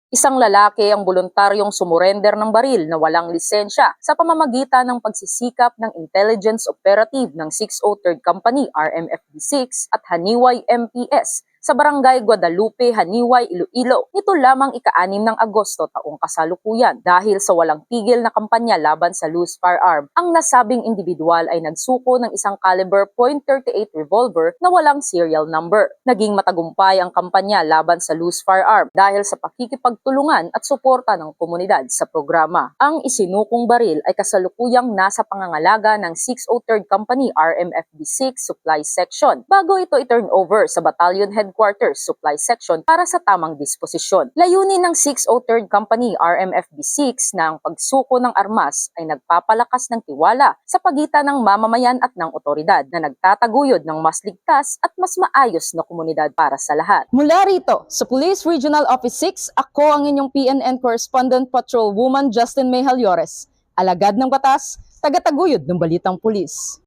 Isang lalaki ang voluntaryong sumurrender ng baril na walang lisensya sa pamamagitan ng pagsisikap ng Intelligence Operative ng 603rd Company RMFB6 at Haniway MPS sa Barangay Guadalupe, Haniway, Iloilo. Nito lamang ika-6 ng Agosto taong kasalukuyan. Dahil sa walang tigil na kampanya laban sa loose firearm, ang nasabing individual ay nagsuko ng isang caliber .38 revolver na walang serial number. Naging matagumpay ang kampanya laban sa loose firearm dahil sa pakikipagtulungan at suporta ng komunidad sa programa. Ang isinukong baril ay kasalukuyang nasa pangangalaga ng 603rd Company RMFB6 Supply Section bago ito i-turn over sa Battalion Headquarters Supply Section para sa tamang disposisyon. Layunin ng 603rd Company RMFB6 na ang pagsuko ng armas ay nagpapalakas ng tiwala sa pagitan ng mamamayan at ng otoridad na nagtataguyod ng mas ligtas at mas maayos na komunidad para sa lahat. Mula rito sa Police Regional Office 6, ako ang inyong PNN Correspondent Patrol Woman Justin May Halyores, alagad ng batas, tagataguyod ng Balitang Pulis.